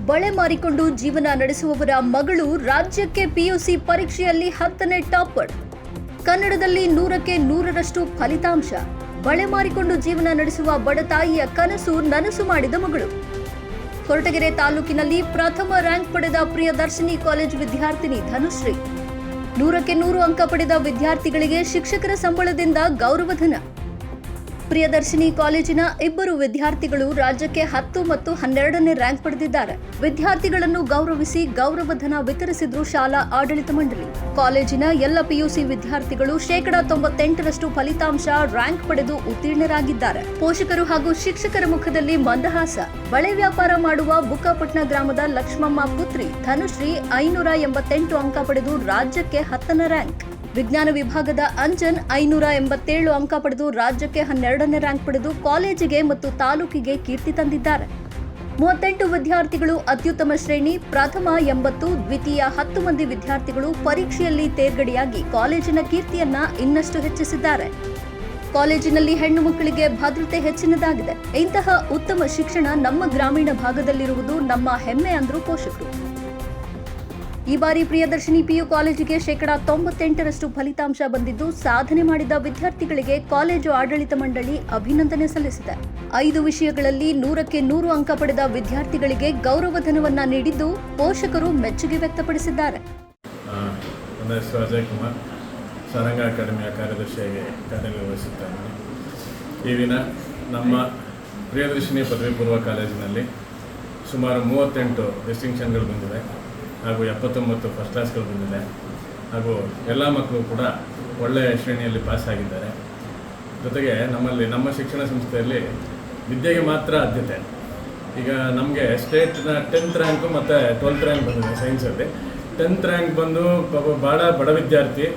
ಬಳೆ ಮಾರಿಕೊಂಡು ಜೀವನ ನಡೆಸುವವರ ಮಗಳು ರಾಜ್ಯಕ್ಕೆ ಪಿಯುಸಿ ಪರೀಕ್ಷೆಯಲ್ಲಿ 10ನೇ ಟಾಪರ್. ಕನ್ನಡದಲ್ಲಿ 100ಕ್ಕೆ 100ರಷ್ಟು ಫಲಿತಾಂಶ. ಬಳೆ ಮಾರಿಕೊಂಡು ಜೀವನ ನಡೆಸುವ ಬಡ ತಾಯಿಯ ಕನಸು ನನಸು ಮಾಡಿದ ಮಗಳು. ಕೊರಟಗೆರೆ ತಾಲೂಕಿನಲ್ಲಿ ಪ್ರಥಮ ರ್ಯಾಂಕ್ ಪಡೆದ ಪ್ರಿಯದರ್ಶಿನಿ ಕಾಲೇಜು ವಿದ್ಯಾರ್ಥಿನಿ ಧನುಶ್ರೀ. 100ಕ್ಕೆ 100 ಅಂಕ ಪಡೆದ ವಿದ್ಯಾರ್ಥಿಗಳಿಗೆ ಶಿಕ್ಷಕರ ಸಂಬಳದಿಂದ ಗೌರವಧನ. ಪ್ರಿಯದರ್ಶಿನಿ ಕಾಲೇಜಿನ ಇಬ್ಬರು ವಿದ್ಯಾರ್ಥಿಗಳು ರಾಜ್ಯಕ್ಕೆ 10 ಮತ್ತು 12ನೇ ರ್ಯಾಂಕ್ ಪಡೆದಿದ್ದಾರೆ. ವಿದ್ಯಾರ್ಥಿಗಳನ್ನು ಗೌರವಿಸಿ ಗೌರವಧನ ವಿತರಿಸಿದ್ರು ಶಾಲಾ ಆಡಳಿತ ಮಂಡಳಿ. ಕಾಲೇಜಿನ ಎಲ್ಲ ಪಿಯುಸಿ ವಿದ್ಯಾರ್ಥಿಗಳು 98% ಫಲಿತಾಂಶ ರ್ಯಾಂಕ್ ಪಡೆದು ಉತ್ತೀರ್ಣರಾಗಿದ್ದಾರೆ. ಪೋಷಕರು ಹಾಗೂ ಶಿಕ್ಷಕರ ಮುಖದಲ್ಲಿ ಮಂದಹಾಸ. ಬಳೆ ವ್ಯಾಪಾರ ಮಾಡುವ ಬುಕ್ಕಾಪಟ್ನ ಗ್ರಾಮದ ಲಕ್ಷ್ಮಮ್ಮ ಪುತ್ರಿ ಧನುಶ್ರೀ 588 ಅಂಕ ಪಡೆದು ರಾಜ್ಯಕ್ಕೆ 10ನೇ ರ್ಯಾಂಕ್. ವಿಜ್ಞಾನ ವಿಭಾಗದ ಅಂಜನ್ 587 ಅಂಕ ಪಡೆದು ರಾಜ್ಯಕ್ಕೆ 12ನೇ ರ್ಯಾಂಕ್ ಪಡೆದು ಕಾಲೇಜಿಗೆ ಮತ್ತು ತಾಲೂಕಿಗೆ ಕೀರ್ತಿ ತಂದಿದ್ದಾರೆ. 38 ವಿದ್ಯಾರ್ಥಿಗಳು ಅತ್ಯುತ್ತಮ ಶ್ರೇಣಿ, ಪ್ರಥಮ 80, ದ್ವಿತೀಯ 10 ಮಂದಿ ವಿದ್ಯಾರ್ಥಿಗಳು ಪರೀಕ್ಷೆಯಲ್ಲಿ ತೇರ್ಗಡೆಯಾಗಿ ಕಾಲೇಜಿನ ಕೀರ್ತಿಯನ್ನ ಇನ್ನಷ್ಟು ಹೆಚ್ಚಿಸಿದ್ದಾರೆ. ಕಾಲೇಜಿನಲ್ಲಿ ಹೆಣ್ಣು ಮಕ್ಕಳಿಗೆ ಭದ್ರತೆ ಹೆಚ್ಚಿನದಾಗಿದೆ. ಇಂತಹ ಉತ್ತಮ ಶಿಕ್ಷಣ ನಮ್ಮ ಗ್ರಾಮೀಣ ಭಾಗದಲ್ಲಿರುವುದು ನಮ್ಮ ಹೆಮ್ಮೆ ಅಂದ್ರು ಪೋಷಕರು. ಈ ಬಾರಿ ಪ್ರಿಯದರ್ಶಿನಿ ಪಿಯು ಕಾಲೇಜಿಗೆ 98% ಫಲಿತಾಂಶ ಬಂದಿದ್ದು, ಸಾಧನೆ ಮಾಡಿದ ವಿದ್ಯಾರ್ಥಿಗಳಿಗೆ ಕಾಲೇಜು ಆಡಳಿತ ಮಂಡಳಿ ಅಭಿನಂದನೆ ಸಲ್ಲಿಸಿದೆ. 5 ವಿಷಯಗಳಲ್ಲಿ 100ಕ್ಕೆ 100 ಅಂಕ ಪಡೆದ ವಿದ್ಯಾರ್ಥಿಗಳಿಗೆ ಗೌರವಧನವನ್ನ ನೀಡಿದ್ದು, ಪೋಷಕರು ಮೆಚ್ಚುಗೆ ವ್ಯಕ್ತಪಡಿಸಿದ್ದಾರೆ. ನನ್ನ ಹೆಸರು ಅಜಯ್ ಕುಮಾರ್, ಸಾರಂಗ ಅಕಾಡೆಮಿಯ ಕಾರ್ಯದರ್ಶಿಯಾಗಿ ಕಾರ್ಯನಿರ್ವಹಿಸುತ್ತೇನೆ. ಈ ದಿನ ನಮ್ಮ ಪ್ರಿಯದರ್ಶಿನಿ ಪದವಿ ಪೂರ್ವ ಕಾಲೇಜಿನಲ್ಲಿ ಸುಮಾರು 38 ಡಿಸ್ಟಿಂಕ್ಷನ್ಗಳು ಬಂದಿದೆ ಹಾಗೂ 79 ಫಸ್ಟ್ ಕ್ಲಾಸ್ಗಳು ಬಂದಿದೆ ಹಾಗೂ ಎಲ್ಲ ಮಕ್ಕಳು ಕೂಡ ಒಳ್ಳೆಯ ಶ್ರೇಣಿಯಲ್ಲಿ ಪಾಸ್ ಆಗಿದ್ದಾರೆ. ಜೊತೆಗೆ ನಮ್ಮ ಶಿಕ್ಷಣ ಸಂಸ್ಥೆಯಲ್ಲಿ ವಿದ್ಯೆಗೆ ಮಾತ್ರ ಆದ್ಯತೆ. ಈಗ ನಮಗೆ ಸ್ಟೇಟ್ನ 10th ರ್ಯಾಂಕು ಮತ್ತು 12th ರ್ಯಾಂಕ್ ಬಂದಿದೆ ಸೈನ್ಸಲ್ಲಿ. 10th ರ್ಯಾಂಕ್ ಬಂದು ಭಾಳ ಬಡ ವಿದ್ಯಾರ್ಥಿ.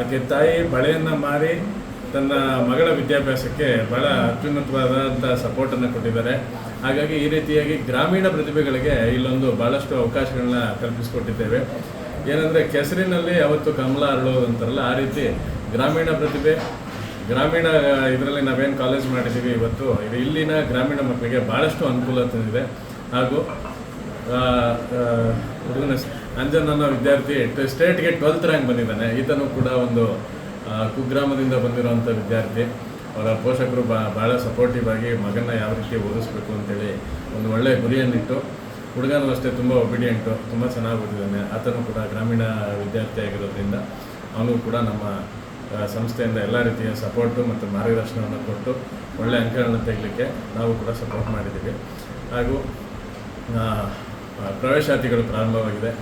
ಆಕೆ ತಾಯಿ ಬಳೆಯನ್ನು ಮಾರಿ ತನ್ನ ಮಗಳ ವಿದ್ಯಾಭ್ಯಾಸಕ್ಕೆ ಭಾಳ ಅತ್ಯುನ್ನತವಾದಂಥ ಸಪೋರ್ಟನ್ನು ಕೊಟ್ಟಿದ್ದಾರೆ. ಹಾಗಾಗಿ ಈ ರೀತಿಯಾಗಿ ಗ್ರಾಮೀಣ ಪ್ರತಿಭೆಗಳಿಗೆ ಇಲ್ಲೊಂದು ಭಾಳಷ್ಟು ಅವಕಾಶಗಳನ್ನ ಕಲ್ಪಿಸಿಕೊಟ್ಟಿದ್ದೇವೆ. ಏನಂದರೆ ಕೆಸರಿನಲ್ಲಿ ಯಾವತ್ತು ಕಮಲ ಅರಳೋದು ಅಂತಾರಲ್ಲ, ಆ ರೀತಿ ಗ್ರಾಮೀಣ ಪ್ರತಿಭೆ, ಗ್ರಾಮೀಣ ಇದರಲ್ಲಿ ನಾವೇನು ಕಾಲೇಜ್ ಮಾಡಿದ್ದೀವಿ ಇವತ್ತು, ಇದು ಇಲ್ಲಿನ ಗ್ರಾಮೀಣ ಮಕ್ಕಳಿಗೆ ಭಾಳಷ್ಟು ಅನುಕೂಲ ತಂದಿದೆ. ಹಾಗೂ ಹುಡುಗನ ಅಂಜನ್ ಅನ್ನೋ ವಿದ್ಯಾರ್ಥಿ ಸ್ಟೇಟ್ಗೆ 12th ರ್ಯಾಂಕ್ ಬಂದಿದ್ದಾನೆ. ಈತನೂ ಕೂಡ ಒಂದು ಕುಗ್ರಾಮದಿಂದ ಬಂದಿರುವಂಥ ವಿದ್ಯಾರ್ಥಿ. ಅವರ ಪೋಷಕರು ಭಾಳ ಸಪೋರ್ಟಿವ್ ಆಗಿ ಮಗನ ಯಾವ ರೀತಿ ಓದಿಸ್ಬೇಕು ಅಂತೇಳಿ ಒಂದು ಒಳ್ಳೆಯ ಗುರಿಯನ್ನಿಟ್ಟು, ಹುಡುಗನೂ ಅಷ್ಟೇ ತುಂಬ ಒಬಿಡಿಯೆಂಟು, ತುಂಬ ಚೆನ್ನಾಗಿ ಓದಿದ್ದಾನೆ. ಆತನೂ ಕೂಡ ಗ್ರಾಮೀಣ ವಿದ್ಯಾರ್ಥಿ ಆಗಿರೋದ್ರಿಂದ ಅವನು ಕೂಡ ನಮ್ಮ ಸಂಸ್ಥೆಯಿಂದ ಎಲ್ಲ ರೀತಿಯ ಸಪೋರ್ಟು ಮತ್ತು ಮಾರ್ಗದರ್ಶನವನ್ನು ಕೊಟ್ಟು ಒಳ್ಳೆಯ ಅಂಕಗಳನ್ನು ತೆಗಲಿಕ್ಕೆ ನಾವು ಕೂಡ ಸಪೋರ್ಟ್ ಮಾಡಿದ್ದೀವಿ. ಹಾಗೂ ಪ್ರವೇಶಾತಿಗಳು ಪ್ರಾರಂಭವಾಗಿದೆ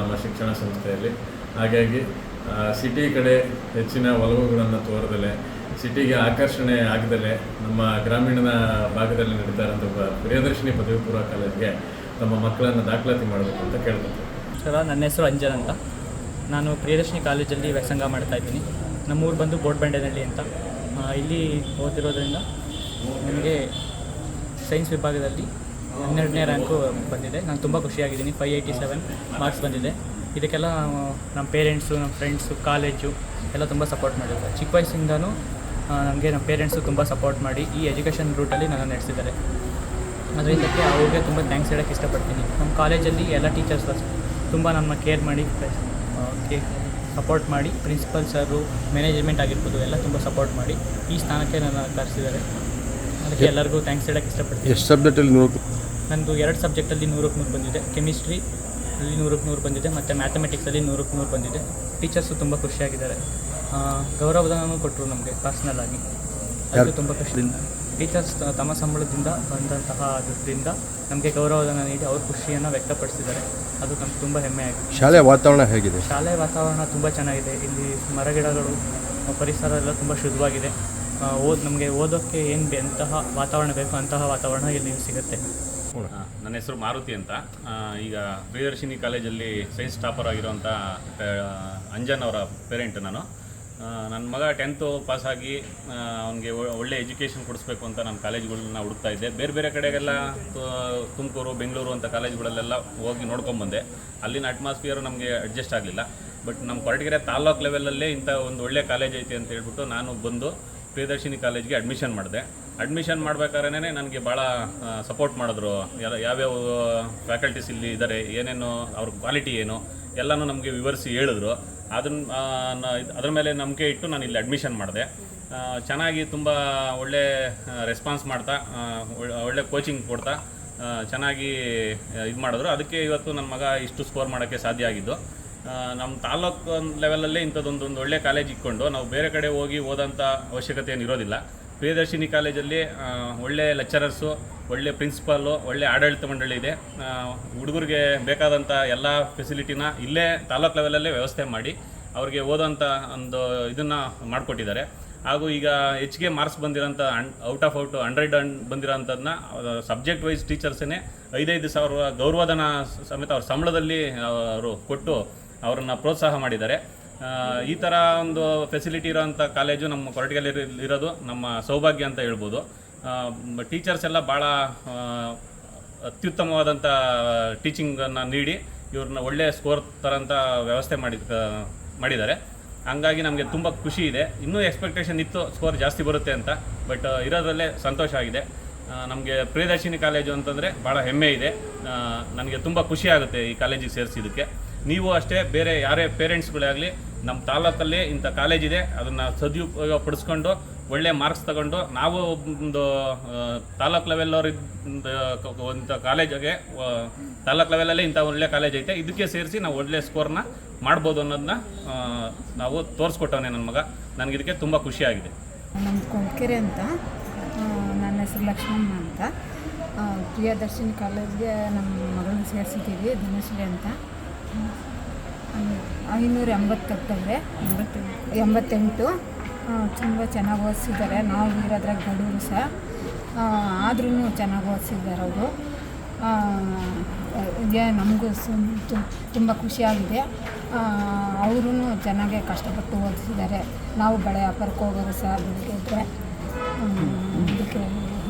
ನಮ್ಮ ಶಿಕ್ಷಣ ಸಂಸ್ಥೆಯಲ್ಲಿ. ಹಾಗಾಗಿ ಸಿಟಿ ಕಡೆ ಹೆಚ್ಚಿನ ಒಲವುಗಳನ್ನು ತೋರದಲೆ, ಸಿಟಿಗೆ ಆಕರ್ಷಣೆ ಆಗದಲೆ ನಮ್ಮ ಗ್ರಾಮೀಣ ಭಾಗದಲ್ಲಿ ನಡೀತಾ ಇರೋಂಥ ಪ್ರಿಯದರ್ಶಿನಿ ಪದವಿ ಪೂರ್ವ ಕಾಲೇಜಿಗೆ ನಮ್ಮ ಮಕ್ಕಳನ್ನು ದಾಖಲಾತಿ ಮಾಡಬೇಕು ಅಂತ ಕೇಳ್ಕೊತೀವಿ. ಸರ್, ನನ್ನ ಹೆಸರು ಅಂಜನ್ ಅಂತ. ನಾನು ಪ್ರಿಯದರ್ಶಿನಿ ಕಾಲೇಜಲ್ಲಿ ವ್ಯಾಸಂಗ ಮಾಡ್ತಾಯಿದ್ದೀನಿ. ನಮ್ಮೂರು ಬಂದು ಬೋಟ್ಬಂಡೆನಹಳ್ಳಿ ಅಂತ. ಇಲ್ಲಿ ಓದಿರೋದ್ರಿಂದ ನನಗೆ ಸೈನ್ಸ್ ವಿಭಾಗದಲ್ಲಿ 12ನೇ ರ್ಯಾಂಕು ಬಂದಿದೆ. ನಾನು ತುಂಬ ಖುಷಿಯಾಗಿದ್ದೀನಿ. 587 ಮಾರ್ಕ್ಸ್ ಬಂದಿದೆ. ಇದಕ್ಕೆಲ್ಲ ನಮ್ಮ ಪೇರೆಂಟ್ಸು, ನಮ್ಮ ಫ್ರೆಂಡ್ಸು, ಕಾಲೇಜು ಎಲ್ಲ ತುಂಬ ಸಪೋರ್ಟ್ ಮಾಡಿದ್ದಾರೆ. ಚಿಕ್ಕ ವಯಸ್ಸಿಂದನೂ ನಮಗೆ ನಮ್ಮ ಪೇರೆಂಟ್ಸು ತುಂಬ ಸಪೋರ್ಟ್ ಮಾಡಿ ಈ ಎಜುಕೇಷನ್ ರೂಟಲ್ಲಿ ನನ್ನ ನಡೆಸಿದ್ದಾರೆ. ಅದರಿಂದಕ್ಕೆ ಅವ್ರಿಗೆ ತುಂಬ ಥ್ಯಾಂಕ್ಸ್ ಹೇಳೋಕ್ಕೆ ಇಷ್ಟಪಡ್ತೀನಿ. ನಮ್ಮ ಕಾಲೇಜಲ್ಲಿ ಎಲ್ಲ ಟೀಚರ್ಸ್ ತುಂಬ ನಮ್ಮ ಕೇರ್ ಮಾಡಿ ಸಪೋರ್ಟ್ ಮಾಡಿ, ಪ್ರಿನ್ಸಿಪಲ್ ಸರು, ಮ್ಯಾನೇಜ್ಮೆಂಟ್ ಆಗಿರ್ಬೋದು ಎಲ್ಲ ತುಂಬ ಸಪೋರ್ಟ್ ಮಾಡಿ ಈ ಸ್ಥಾನಕ್ಕೆ ನನ್ನ ಕರೆಸಿದ್ದಾರೆ. ಅದಕ್ಕೆ ಎಲ್ಲರಿಗೂ ಥ್ಯಾಂಕ್ಸ್ ಹೇಳೋಕ್ಕೆ ಇಷ್ಟಪಡ್ತೀನಿ. ಎಷ್ಟು ಸಬ್ಜೆಕ್ಟಲ್ಲಿ ನಂದು 2 ಸಬ್ಜೆಕ್ಟಲ್ಲಿ 100ಕ್ಕೆ 100 ಬಂದಿದೆ. ಕೆಮಿಸ್ಟ್ರಿ ಅಲ್ಲಿ 100ಕ್ಕೆ 100 ಬಂದಿದೆ ಮತ್ತು ಮ್ಯಾಥಮೆಟಿಕ್ಸಲ್ಲಿ 100ಕ್ಕೆ 100 ಬಂದಿದೆ. ಟೀಚರ್ಸು ತುಂಬ ಖುಷಿಯಾಗಿದ್ದಾರೆ. ಗೌರವಧನವೂ ಕೊಟ್ಟರು ನಮಗೆ ಪರ್ಸ್ನಲ್ ಆಗಿ. ಅದು ತುಂಬ ಖುಷಿಯಿಂದ ಟೀಚರ್ಸ್ ತಮ್ಮ ಸಂಬಳದಿಂದ ಬಂದಂತಹ ಅದರಿಂದ ನಮಗೆ ಗೌರವಧನ ನೀಡಿ ಅವ್ರ ಖುಷಿಯನ್ನು ವ್ಯಕ್ತಪಡಿಸಿದ್ದಾರೆ. ಅದು ನಮ್ಗೆ ತುಂಬ ಹೆಮ್ಮೆ ಆಗಿದೆ. ಶಾಲೆಯ ವಾತಾವರಣ ಹೇಗಿದೆ? ಶಾಲೆಯ ವಾತಾವರಣ ತುಂಬ ಚೆನ್ನಾಗಿದೆ. ಇಲ್ಲಿ ಮರಗಿಡಗಳು, ಪರಿಸರ ಎಲ್ಲ ತುಂಬ ಶುದ್ಧವಾಗಿದೆ. ನಮಗೆ ಓದೋಕ್ಕೆ ಏನು ಎಂತಹ ವಾತಾವರಣ ಬೇಕೋ ಅಂತಹ ವಾತಾವರಣ ಇಲ್ಲಿ ಸಿಗುತ್ತೆ. ನನ್ನ ಹೆಸರು ಮಾರುತಿ ಅಂತ. ಈಗ ಪ್ರಿಯದರ್ಶಿನಿ ಕಾಲೇಜಲ್ಲಿ ಸೈನ್ಸ್ ಟಾಪರ್ ಆಗಿರೋಂಥ ಅಂಜನ್ ಅವರ ಪೇರೆಂಟ್ ನಾನು. ನನ್ನ ಮಗ 10th ಪಾಸಾಗಿ ಅವನಿಗೆ ಒಳ್ಳೆ ಎಜುಕೇಷನ್ ಕೊಡಿಸ್ಬೇಕು ಅಂತ ನಾನು ಕಾಲೇಜ್ಗಳನ್ನ ಹುಡುಕ್ತಾ ಇದ್ದೆ. ಬೇರೆ ಬೇರೆ ಕಡೆಗೆಲ್ಲ ತುಮಕೂರು, ಬೆಂಗಳೂರು ಅಂತ ಕಾಲೇಜ್ಗಳಲ್ಲೆಲ್ಲ ಹೋಗಿ ನೋಡ್ಕೊಂಬಂದೆ. ಅಲ್ಲಿನ ಅಟ್ಮಾಸ್ಫಿಯರು ನಮಗೆ ಅಡ್ಜಸ್ಟ್ ಆಗಲಿಲ್ಲ. ಬಟ್ ನಮ್ಮ ಕೊರಟಗೆರೆ ತಾಲ್ಲೂಕು ಲೆವೆಲಲ್ಲೇ ಇಂಥ ಒಂದು ಒಳ್ಳೆ ಕಾಲೇಜ್ ಐತಿ ಅಂತ ಹೇಳ್ಬಿಟ್ಟು ನಾನು ಬಂದು ಪ್ರಿಯದರ್ಶಿನಿ ಕಾಲೇಜ್ಗೆ ಅಡ್ಮಿಷನ್ ಮಾಡಿದೆ. ಅಡ್ಮಿಷನ್ ಮಾಡ್ಬೇಕಾದ್ರೆ ನನಗೆ ಭಾಳ ಸಪೋರ್ಟ್ ಮಾಡಿದ್ರು. ಯಾವ್ಯಾವ ಫ್ಯಾಕಲ್ಟೀಸ್ ಇಲ್ಲಿ ಇದ್ದಾರೆ, ಏನೇನು ಅವ್ರ ಕ್ವಾಲಿಟಿ ಏನು ಎಲ್ಲನೂ ನಮಗೆ ವಿವರಿಸಿ ಹೇಳಿದ್ರು. ಅದ್ರ ಮೇಲೆ ನಂಬಿಕೆ ಇಟ್ಟು ನಾನು ಇಲ್ಲಿ ಅಡ್ಮಿಷನ್ ಮಾಡಿದೆ. ಚೆನ್ನಾಗಿ ತುಂಬ ಒಳ್ಳೆ ರೆಸ್ಪಾನ್ಸ್ ಮಾಡ್ತಾ ಒಳ್ಳೆ ಕೋಚಿಂಗ್ ಕೊಡ್ತಾ ಚೆನ್ನಾಗಿ ಇದು ಮಾಡಿದ್ರು. ಅದಕ್ಕೆ ಇವತ್ತು ನನ್ನ ಮಗ ಇಷ್ಟು ಸ್ಕೋರ್ ಮಾಡೋಕ್ಕೆ ಸಾಧ್ಯ ಆಗಿದ್ದು. ನಮ್ಮ ತಾಲ್ಲೂಕು ಲೆವೆಲಲ್ಲೇ ಇಂಥದ್ದೊಂದು ಒಳ್ಳೆ ಕಾಲೇಜ್ ಇಟ್ಕೊಂಡು ನಾವು ಬೇರೆ ಕಡೆ ಹೋಗಿ ಓದೋಂಥ ಅವಶ್ಯಕತೆ ಏನು ಇರೋದಿಲ್ಲ. ಪ್ರಿಯದರ್ಶಿನಿ ಕಾಲೇಜಲ್ಲಿ ಒಳ್ಳೆ ಲೆಕ್ಚರರ್ಸು, ಒಳ್ಳೆ ಪ್ರಿನ್ಸಿಪಾಲು, ಒಳ್ಳೆ ಆಡಳಿತ ಮಂಡಳಿ ಇದೆ. ಹುಡುಗರಿಗೆ ಬೇಕಾದಂಥ ಎಲ್ಲ ಫೆಸಿಲಿಟಿನ ಇಲ್ಲೇ ತಾಲ್ಲೂಕು ಲೆವೆಲಲ್ಲೇ ವ್ಯವಸ್ಥೆ ಮಾಡಿ ಅವ್ರಿಗೆ ಓದೋಂಥ ಒಂದು ಇದನ್ನು ಮಾಡಿಕೊಟ್ಟಿದ್ದಾರೆ. ಹಾಗೂ ಈಗ ಹೆಚ್ಚಿಗೆ ಮಾರ್ಕ್ಸ್ ಬಂದಿರೋಂಥ ಔಟ್ ಆಫ್ 100 ಬಂದಿರೋಂಥದ್ದನ್ನ ಸಬ್ಜೆಕ್ಟ್ ವೈಸ್ ಟೀಚರ್ಸೇ 5,000 ಗೌರವಧನ ಸಮೇತ ಅವ್ರ ಸಂಬಳದಲ್ಲಿ ಅವರು ಕೊಟ್ಟು ಅವರನ್ನು ಪ್ರೋತ್ಸಾಹ ಮಾಡಿದ್ದಾರೆ. ಈ ಥರ ಒಂದು ಫೆಸಿಲಿಟಿ ಇರೋಂಥ ಕಾಲೇಜು ನಮ್ಮ ಕೊರಟಗೆರೆಯಲ್ಲಿ ಇರೋದು ನಮ್ಮ ಸೌಭಾಗ್ಯ ಅಂತ ಹೇಳ್ಬೋದು. ಟೀಚರ್ಸ್ ಎಲ್ಲ ಭಾಳ ಅತ್ಯುತ್ತಮವಾದಂಥ ಟೀಚಿಂಗನ್ನು ನೀಡಿ ಇವ್ರನ್ನ ಒಳ್ಳೆಯ ಸ್ಕೋರ್ ತರೋಂಥ ವ್ಯವಸ್ಥೆ ಮಾಡಿದ್ದಾರೆ. ಹಂಗಾಗಿ ನಮಗೆ ತುಂಬ ಖುಷಿ ಇದೆ. ಇನ್ನೂ ಎಕ್ಸ್ಪೆಕ್ಟೇಷನ್ ಇತ್ತು ಸ್ಕೋರ್ ಜಾಸ್ತಿ ಬರುತ್ತೆ ಅಂತ, ಬಟ್ ಇರೋದ್ರಲ್ಲೇ ಸಂತೋಷ ಆಗಿದೆ. ನಮಗೆ ಪ್ರಿಯದರ್ಶಿನಿ ಕಾಲೇಜು ಅಂತಂದರೆ ಭಾಳ ಹೆಮ್ಮೆ ಇದೆ. ನನಗೆ ತುಂಬ ಖುಷಿ ಆಗುತ್ತೆ ಈ ಕಾಲೇಜಿಗೆ ಸೇರಿಸಿದ್ದಕ್ಕೆ. ನೀವು ಅಷ್ಟೇ, ಬೇರೆ ಯಾರೇ ಪೇರೆಂಟ್ಸ್ಗಳೇ ಆಗಲಿ, ನಮ್ಮ ತಾಲ್ಲೂಕಲ್ಲಿ ಇಂಥ ಕಾಲೇಜಿದೆ, ಅದನ್ನು ಸದುಪಯೋಗ ಪಡಿಸ್ಕೊಂಡು ಒಳ್ಳೆ ಮಾರ್ಕ್ಸ್ ತಗೊಂಡು ನಾವು ಒಂದು ತಾಲ್ಲೂಕು ಲೆವೆಲ್ಲವ್ರು ಇಂಥ ಕಾಲೇಜಿಗೆ ತಾಲ್ಲೂಕು ಲೆವೆಲಲ್ಲೇ ಇಂಥ ಒಳ್ಳೆ ಕಾಲೇಜ್ ಐತೆ, ಇದಕ್ಕೆ ಸೇರಿಸಿ ನಾವು ಒಳ್ಳೆ ಸ್ಕೋರ್ನ ಮಾಡ್ಬೋದು ಅನ್ನೋದನ್ನ ನಾವು ತೋರಿಸ್ಕೊಟ್ಟವನೇ ನನ್ನ ಮಗ. ನನಗೆ ಇದಕ್ಕೆ ತುಂಬ ಖುಷಿಯಾಗಿದೆ. ನಮ್ಮ ಕೊರಟಗೆರೆ ಅಂತ, ನನ್ನ ಹೆಸರು ಲಕ್ಷ್ಮಮ್ಮ ಅಂತ. ಪ್ರಿಯದರ್ಶಿನಿ ಕಾಲೇಜ್ಗೆ ನಮ್ಮ ಮಗಳನ್ನ ಸೇರಿಸಿದ್ದೀವಿ, ಧನಶ್ರೀ ಅಂತ. 580 88 ತುಂಬ ಚೆನ್ನಾಗಿ ಓದಿಸಿದ್ದಾರೆ. ನಾವು ಇರೋದ್ರಾಗ ಬಡವರು ಸಹ, ಆದ್ರೂ ಚೆನ್ನಾಗಿ ಓದಿಸಿದ್ದಾರೆ ಅವರು. ನಮಗೂ ತುಂಬ ಖುಷಿಯಾಗಿದೆ. ಅವರೂ ಚೆನ್ನಾಗೇ ಕಷ್ಟಪಟ್ಟು ಓದಿಸಿದ್ದಾರೆ. ನಾವು ಬಳೆ ವ್ಯಾಪಾರಕ್ಕೆ ಹೋಗೋರು ಸಹ ಬೆಳಿಗ್ಗೆ ಇದ್ದರೆ. ಇದಕ್ಕೆ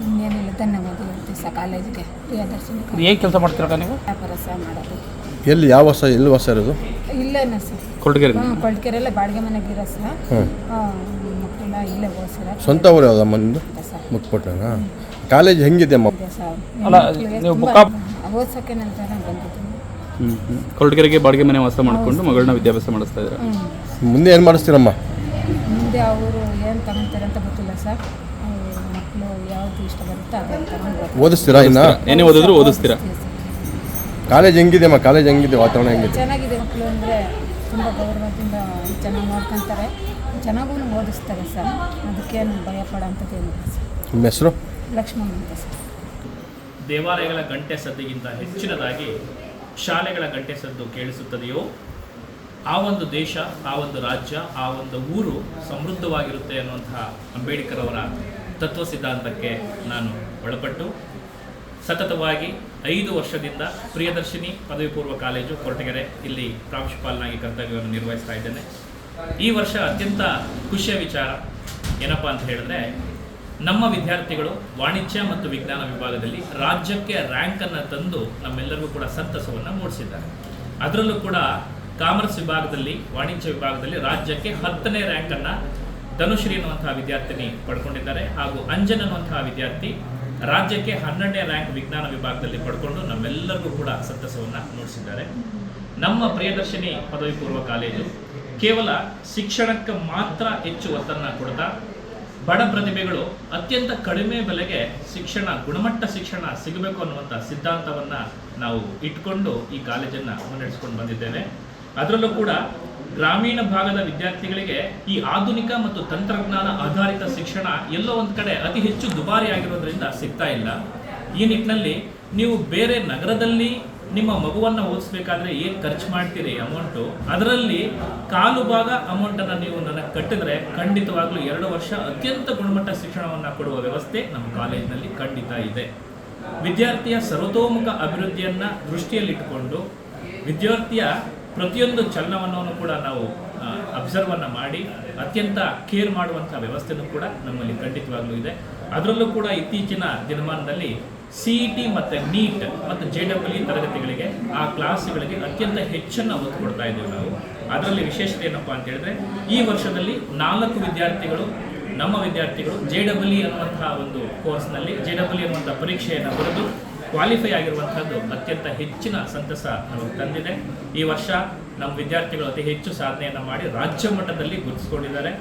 ಇನ್ನೇನಿಲ್ಲ, ಧನ್ಯವಾದ ಹೇಳ್ತೀವಿ ಸಹ ಕಾಲೇಜಿಗೆ, ಪ್ರಿಯದರ್ಶಿನಿ. ಹೇಗೆ ಕೆಲಸ ಮಾಡ್ತೀರಾ ನೀವು? ವ್ಯಾಪಾರ ಸಹ ಮಾಡೋದು. ಎಲ್ಲಿ ಯಾವ ವಾಸ, ಎಲ್ಲಿ ವಾಸ ಇರೋದು? ಇಲ್ಲೇನ ಸರ್, ಕೊರಟಗೆರೆ. ಕೊರಟಗೆರೆಯಲ್ಲೇ ಬಾಡಿಗೆ ಮನೆಗಿರೋ ಸರ್. ಮಕ್ಕಳೆಲ್ಲ ಇಲ್ಲೇ ಓದಿಸಿರ. ಸ್ವಂತ ಊರು ಯಾವುದಮ್ಮ ನಿಮ್ಮದು? ಮುಕ್ಪಟ್ಟಣ. ಕಾಲೇಜ್ ಹೆಂಗಿದೆ ಅಮ್ಮ? ಅಲ್ಲ, ನೀವು ಓದ್ಸೋಕ್ಕೆ ನನ್ನ ಜನ ಬಂದಿದ್ದೀನಿ. ಕೊರಟಗೆರೆಗೆ ಬಾಡಿಗೆ ಮನೆ ವಾಸ ಮಾಡಿಕೊಂಡು ಮಗಳನ್ನ ವಿದ್ಯಾಭ್ಯಾಸ ಮಾಡಿಸ್ತಾ ಇದ್ದಾರೆ. ಮುಂದೆ ಏನು ಮಾಡಿಸ್ತೀರಮ್ಮ? ಮುಂದೆ ಅವರು ಏನು ತಗೊಳ್ತಾರೆ ಅಂತ ಗೊತ್ತಿಲ್ಲ ಸರ್. ಮಕ್ಕಳು ಯಾವುದು ಇಷ್ಟ ಬರುತ್ತೆ ಅದನ್ನು ತಗೊಂಡು ಓದಿಸ್ತೀರಾ? ಇನ್ನು ಏನೇ ಓದಿದ್ರು ಓದಿಸ್ತೀರಾ? ಕಾಲೇಜ್ ಹೆಂಗಿದೆ ಅಮ್ಮ? ಕಾಲೇಜ್ ಹೆಂಗಿದೆ? ವಾತಾವರಣ ಹೆಂಗಿದೆ? ಚೆನ್ನಾಗಿದೆ. ಮಕ್ಕಳು ಅಂದರೆ ತುಂಬ ಗೌರವದಿಂದ ಚೆನ್ನಾಗಿ ನೋಡ್ಕೊತಾರೆ, ಚೆನ್ನಾಗೂ ಓದಿಸ್ತಾರೆ ಸರ್. ಅದಕ್ಕೇನು ಭಯ ಪಡೋಂಥದ್ದೇನಿಲ್ಲ ಸರ್. ನಿಮ್ಮ ಹೆಸರು? ಲಕ್ಷ್ಮಮ್ಮ ಅಂತ ಸರ್. ದೇವಾಲಯಗಳ ಗಂಟೆ ಸದ್ದಿಗಿಂತ ಹೆಚ್ಚಿನದಾಗಿ ಶಾಲೆಗಳ ಗಂಟೆ ಸದ್ದು ಕೇಳಿಸುತ್ತದೆಯೋ ಆ ಒಂದು ದೇಶ, ಆ ಒಂದು ರಾಜ್ಯ, ಆ ಒಂದು ಊರು ಸಮೃದ್ಧವಾಗಿರುತ್ತೆ ಅನ್ನುವಂತಹ ಅಂಬೇಡ್ಕರ್ ಅವರ ತತ್ವ ಸಿದ್ಧಾಂತಕ್ಕೆ ನಾನು ಒಳಪಟ್ಟು ಸತತವಾಗಿ 5 ವರ್ಷದಿಂದ ಪ್ರಿಯದರ್ಶಿನಿ ಪದವಿ ಪೂರ್ವ ಕಾಲೇಜು ಕೊರಟಗೆರೆ ಇಲ್ಲಿ ಪ್ರಾಂಶುಪಾಲನಾಗಿ ಕರ್ತವ್ಯವನ್ನು ನಿರ್ವಹಿಸ್ತಾ ಇದ್ದೇನೆ. ಈ ವರ್ಷ ಅತ್ಯಂತ ಖುಷಿಯ ವಿಚಾರ ಏನಪ್ಪ ಅಂತ ಹೇಳಿದ್ರೆ, ನಮ್ಮ ವಿದ್ಯಾರ್ಥಿಗಳು ವಾಣಿಜ್ಯ ಮತ್ತು ವಿಜ್ಞಾನ ವಿಭಾಗದಲ್ಲಿ ರಾಜ್ಯಕ್ಕೆ ರ್ಯಾಂಕನ್ನು ತಂದು ನಮ್ಮೆಲ್ಲರಿಗೂ ಕೂಡ ಸಂತಸವನ್ನು ಮೂಡಿಸಿದ್ದಾರೆ. ಅದರಲ್ಲೂ ಕೂಡ ಕಾಮರ್ಸ್ ವಿಭಾಗದಲ್ಲಿ, ವಾಣಿಜ್ಯ ವಿಭಾಗದಲ್ಲಿ ರಾಜ್ಯಕ್ಕೆ 10ನೇ ರ್ಯಾಂಕನ್ನು ಧನುಶ್ರೀ ಅನ್ನುವಂತಹ ವಿದ್ಯಾರ್ಥಿನಿ ಪಡ್ಕೊಂಡಿದ್ದಾರೆ. ಹಾಗೂ ಅಂಜನ್ ಅನ್ನುವಂತಹ ವಿದ್ಯಾರ್ಥಿ ರಾಜ್ಯಕ್ಕೆ 12ನೇ ರ್ಯಾಂಕ್ ವಿಜ್ಞಾನ ವಿಭಾಗದಲ್ಲಿ ಪಡ್ಕೊಂಡು ನಮ್ಮೆಲ್ಲರಿಗೂ ಕೂಡ ಸಂತಸವನ್ನು ಮೂಡಿಸಿದ್ದಾರೆ. ನಮ್ಮ ಪ್ರಿಯದರ್ಶಿನಿ ಪದವಿ ಪೂರ್ವ ಕಾಲೇಜು ಕೇವಲ ಶಿಕ್ಷಣಕ್ಕೆ ಮಾತ್ರ ಹೆಚ್ಚು ಒತ್ತನ್ನು ಕೊಡ್ತಾ ಬಡ ಪ್ರತಿಭೆಗಳು ಅತ್ಯಂತ ಕಡಿಮೆ ಬೆಲೆಗೆ ಶಿಕ್ಷಣ, ಗುಣಮಟ್ಟ ಶಿಕ್ಷಣ ಸಿಗಬೇಕು ಅನ್ನುವಂಥ ಸಿದ್ಧಾಂತವನ್ನು ನಾವು ಇಟ್ಕೊಂಡು ಈ ಕಾಲೇಜನ್ನು ಮುನ್ನಡೆಸ್ಕೊಂಡು ಬಂದಿದ್ದೇವೆ. ಅದರಲ್ಲೂ ಕೂಡ ಗ್ರಾಮೀಣ ಭಾಗದ ವಿದ್ಯಾರ್ಥಿಗಳಿಗೆ ಈ ಆಧುನಿಕ ಮತ್ತು ತಂತ್ರಜ್ಞಾನ ಆಧಾರಿತ ಶಿಕ್ಷಣ ಎಲ್ಲೋ ಒಂದು ಕಡೆ ಅತಿ ಹೆಚ್ಚು ದುಬಾರಿ ಆಗಿರೋದ್ರಿಂದ ಸಿಗ್ತಾ ಇಲ್ಲ. ಈ ನಿಟ್ಟಿನಲ್ಲಿ ನೀವು ಬೇರೆ ನಗರದಲ್ಲಿ ನಿಮ್ಮ ಮಗುವನ್ನು ಓದಿಸ್ಬೇಕಾದ್ರೆ ಏನು ಖರ್ಚು ಮಾಡ್ತೀರಿ ಅಮೌಂಟು, ಅದರಲ್ಲಿ 1/4 ಭಾಗ ಅಮೌಂಟನ್ನು ನೀವು ನನಗೆ ಕಟ್ಟಿದ್ರೆ ಖಂಡಿತವಾಗ್ಲೂ 2 ವರ್ಷ ಅತ್ಯಂತ ಗುಣಮಟ್ಟ ಶಿಕ್ಷಣವನ್ನು ಕೊಡುವ ವ್ಯವಸ್ಥೆ ನಮ್ಮ ಕಾಲೇಜಿನಲ್ಲಿ ಖಂಡಿತ ಇದೆ. ವಿದ್ಯಾರ್ಥಿಯ ಸರ್ವತೋಮುಖ ಅಭಿವೃದ್ಧಿಯನ್ನು ದೃಷ್ಟಿಯಲ್ಲಿಟ್ಟುಕೊಂಡು ವಿದ್ಯಾರ್ಥಿಯ ಪ್ರತಿಯೊಂದು ಚಲನವನ್ನು ಕೂಡ ನಾವು ಅಬ್ಸರ್ವನ್ನು ಮಾಡಿ ಅತ್ಯಂತ ಕೇರ್ ಮಾಡುವಂಥ ವ್ಯವಸ್ಥೆನೂ ಕೂಡ ನಮ್ಮಲ್ಲಿ ಖಂಡಿತವಾಗ್ಲೂ ಇದೆ. ಅದರಲ್ಲೂ ಕೂಡ ಇತ್ತೀಚಿನ ದಿನಮಾನದಲ್ಲಿ CET ಮತ್ತು NEET ಮತ್ತು JEE ತರಗತಿಗಳಿಗೆ, ಆ ಕ್ಲಾಸ್ಗಳಿಗೆ ಅತ್ಯಂತ ಹೆಚ್ಚನ್ನು ಒತ್ತು ಕೊಡ್ತಾ ಇದ್ದೇವೆ ನಾವು. ಅದರಲ್ಲಿ ವಿಶೇಷತೆ ಏನಪ್ಪ ಅಂತ ಹೇಳಿದ್ರೆ, ಈ ವರ್ಷದಲ್ಲಿ 4 ವಿದ್ಯಾರ್ಥಿಗಳು ನಮ್ಮ ವಿದ್ಯಾರ್ಥಿಗಳು JEE ಅನ್ನುವಂತಹ ಒಂದು ಕೋರ್ಸ್ನಲ್ಲಿ JEE ಅನ್ನುವಂಥ ಪರೀಕ್ಷೆಯನ್ನು ಬರೆದು ಕ್ವಾಲಿಫೈ ಆಗಿರುವಂಥದ್ದು ಅತ್ಯಂತ ಹೆಚ್ಚಿನ ಸಂತಸ ನಮಗೆ ತಂದಿದೆ. ಈ ವರ್ಷ ನಮ್ಮ ವಿದ್ಯಾರ್ಥಿಗಳು ಅತಿ ಹೆಚ್ಚು ಸಾಧನೆಯನ್ನು ಮಾಡಿ ರಾಜ್ಯ ಮಟ್ಟದಲ್ಲಿ ಗುರುತಿಸಿಕೊಂಡಿದ್ದಾರೆ.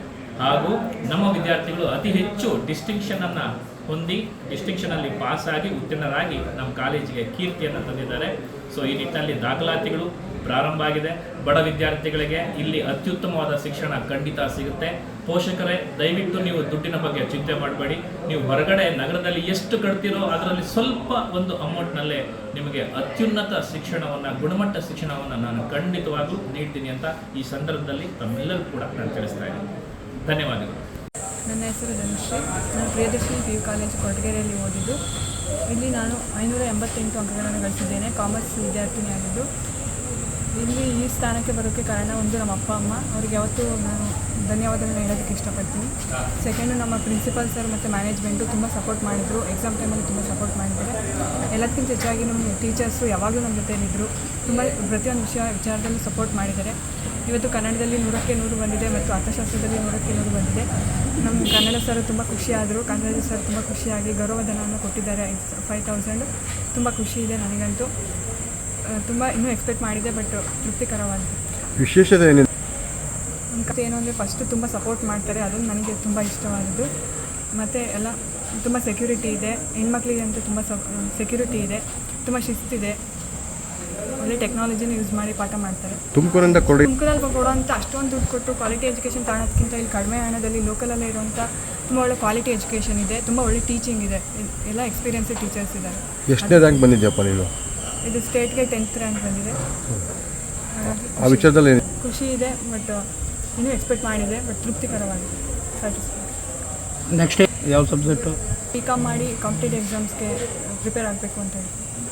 ಹಾಗೂ ನಮ್ಮ ವಿದ್ಯಾರ್ಥಿಗಳು ಅತಿ ಹೆಚ್ಚು ಡಿಸ್ಟಿಂಕ್ಷನನ್ನು ಹೊಂದಿ ಡಿಸ್ಟಿಂಕ್ಷನಲ್ಲಿ ಪಾಸಾಗಿ ಉತ್ತೀರ್ಣರಾಗಿ ನಮ್ಮ ಕಾಲೇಜಿಗೆ ಕೀರ್ತಿಯನ್ನು ತಂದಿದ್ದಾರೆ. ಸೊ ಈ ನಿಟ್ಟಿನಲ್ಲಿ ದಾಖಲಾತಿಗಳು ಪ್ರಾರಂಭ ಆಗಿದೆ. ಬಡ ವಿದ್ಯಾರ್ಥಿಗಳಿಗೆ ಇಲ್ಲಿ ಅತ್ಯುತ್ತಮವಾದ ಶಿಕ್ಷಣ ಖಂಡಿತ ಸಿಗುತ್ತೆ. ಪೋಷಕರೇ, ದಯವಿಟ್ಟು ನೀವು ದುಡ್ಡಿನ ಬಗ್ಗೆ ಚಿಂತೆ ಮಾಡಬೇಡಿ. ನೀವು ಹೊರಗಡೆ ನಗರದಲ್ಲಿ ಎಷ್ಟು ಕಟ್ತೀರೋ ಅದರಲ್ಲಿ ಸ್ವಲ್ಪ ಒಂದು ಅಮೌಂಟ್ನಲ್ಲೇ ನಿಮಗೆ ಅತ್ಯುನ್ನತ ಶಿಕ್ಷಣವನ್ನು, ಗುಣಮಟ್ಟ ಶಿಕ್ಷಣವನ್ನು ನಾನು ಖಂಡಿತವಾಗ್ಲೂ ನೀಡ್ತೀನಿ ಅಂತ ಈ ಸಂದರ್ಭದಲ್ಲಿ ತಮ್ಮೆಲ್ಲರೂ ಕೂಡ ನಾನು ತಿಳಿಸ್ತಾ ಇದ್ದೀನಿ. ಧನ್ಯವಾದಗಳು. ನನ್ನ ಹೆಸರು ಧನುಶ್ರೀ. ನಾನು ಪ್ರಿಯದರ್ಶಿನಿ PU ಕಾಲೇಜು ಕೊರಟಗೆರೆಯಲ್ಲಿ ಓದಿದ್ದು. ಇಲ್ಲಿ ನಾನು 588 ಅಂಕಗಳನ್ನು ಗಳಿಸಿದ್ದೇನೆ. ಕಾಮರ್ಸ್ ವಿದ್ಯಾರ್ಥಿನಿಯಾಗಿದ್ದು ಇಲ್ಲಿ ಈ ಸ್ಥಾನಕ್ಕೆ ಬರೋಕ್ಕೆ ಕಾರಣ ಒಂದು ನಮ್ಮ ಅಪ್ಪ ಅಮ್ಮ, ಅವರಿಗೆ ಯಾವತ್ತೂ ನಾನು ಧನ್ಯವಾದಗಳನ್ನ ಹೇಳೋದಕ್ಕೆ ಇಷ್ಟಪಡ್ತೀನಿ. ಸೆಕೆಂಡು ನಮ್ಮ ಪ್ರಿನ್ಸಿಪಲ್ ಸರ್ ಮತ್ತು ಮ್ಯಾನೇಜ್ಮೆಂಟು ತುಂಬ ಸಪೋರ್ಟ್ ಮಾಡಿದರು. ಎಕ್ಸಾಮ್ ಟೈಮಲ್ಲಿ ತುಂಬ ಸಪೋರ್ಟ್ ಮಾಡಿದ್ದಾರೆ. ಎಲ್ಲದಕ್ಕಿಂತ ಹೆಚ್ಚಾಗಿ ನಮ್ಮ ಟೀಚರ್ಸು ಯಾವಾಗಲೂ ನಮ್ಮ ಜೊತೆಯಲ್ಲಿದ್ದರು. ತುಂಬ ಪ್ರತಿಯೊಂದು ವಿಚಾರದಲ್ಲೂ ಸಪೋರ್ಟ್ ಮಾಡಿದ್ದಾರೆ. ಇವತ್ತು ಕನ್ನಡದಲ್ಲಿ 100ಕ್ಕೆ 100 ಬಂದಿದೆ ಮತ್ತು ಅರ್ಥಶಾಸ್ತ್ರದಲ್ಲಿ 100ಕ್ಕೆ 100 ಬಂದಿದೆ. ನಮ್ಮ ಕನ್ನಡ ಸರ್ ತುಂಬ ಖುಷಿಯಾದರು. ಕನ್ನಡ ಸರ್ ತುಂಬ ಖುಷಿಯಾಗಿ ಗೌರವಧನವನ್ನು ಕೊಟ್ಟಿದ್ದಾರೆ 5,000. ತುಂಬ ಖುಷಿ ಇದೆ ನನಗಂತೂ. ತುಂಬ ಇನ್ನೂ ಎಕ್ಸ್ಪೆಕ್ಟ್ ಮಾಡಿದೆ, ಬಟ್ ತೃಪ್ತಿಕರವಾಗಿದೆ. ವಿಶೇಷತೆ ಏನಿದೆ? ಏನು ಅಂದರೆ ಫಸ್ಟು ತುಂಬ ಸಪೋರ್ಟ್ ಮಾಡ್ತಾರೆ, ಅದೊಂದು ನನಗೆ ತುಂಬ ಇಷ್ಟವಾದದ್ದು. ಮತ್ತು ಎಲ್ಲ ತುಂಬ ಸೆಕ್ಯೂರಿಟಿ ಇದೆ, ಹೆಣ್ಮಕ್ಳಿಗೆ ಅಂತ ತುಂಬ ಸೆಕ್ಯೂರಿಟಿ ಇದೆ, ತುಂಬ ಶಿಸ್ತಿದೆ, ಒಳ್ಳೆ ಟೆಕ್ನಾಲಜಿನ ಯೂಸ್ ಮಾಡಿ ಪಾಠ ಮಾಡ್ತಾರೆ. ತುಮಕೂರಲ್ಲಿ ಕೊಡುವಂಥ ಅಷ್ಟೊಂದು ದುಡ್ಡು ಕೊಟ್ಟು ಕ್ವಾಲಿಟಿ ಎಜುಕೇಷನ್ ತಗೊಳೋದಕ್ಕಿಂತ ಇಲ್ಲಿ ಕಡಿಮೆ ಹಣದಲ್ಲಿ ಲೋಕಲಲ್ಲೇ ಇರುವಂಥ ತುಂಬ ಒಳ್ಳೆ ಕ್ವಾಲಿಟಿ ಎಜುಕೇಷನ್ ಇದೆ, ತುಂಬ ಒಳ್ಳೆ ಟೀಚಿಂಗ್ ಇದೆ, ಎಲ್ಲ ಎಕ್ಸ್ಪೀರಿಯನ್ಸ್ ಟೀಚರ್ಸ್ ಇದ್ದಾರೆ. ಎಷ್ಟನೇ ರ್ಯಾಂಕ್ ಬಂದಿದೆಯಪ್ಪ ನೀನು? ಇದು ಸ್ಟೇಟ್ಗೆ 10th ರ್ಯಾಂಕ್ ಬಂದಿದೆ. ಆ ವಿಚಾರದಲ್ಲಿ ಖುಷಿ ಇದೆ, ಬಟ್ ಇನ್ನೂ ಎಕ್ಸ್ಪೆಕ್ಟ್ ಮಾಡಿದೆ, ಬಟ್ ತೃಪ್ತಿಕರವಾಗಿದೆ, ಸ್ಯಾಟಿಸ್ಫೈ. ನೆಕ್ಸ್ಟ್ ಯಾವ ಸಬ್ಜೆಕ್ಟು? BCom ಮಾಡಿ ಕಾಂಪಿಟೇಟಿವ್ ಎಕ್ಸಾಮ್ಸ್ಗೆ ಪ್ರಿಪೇರ್ ಆಗಬೇಕು ಅಂತ ಹೇಳಿ.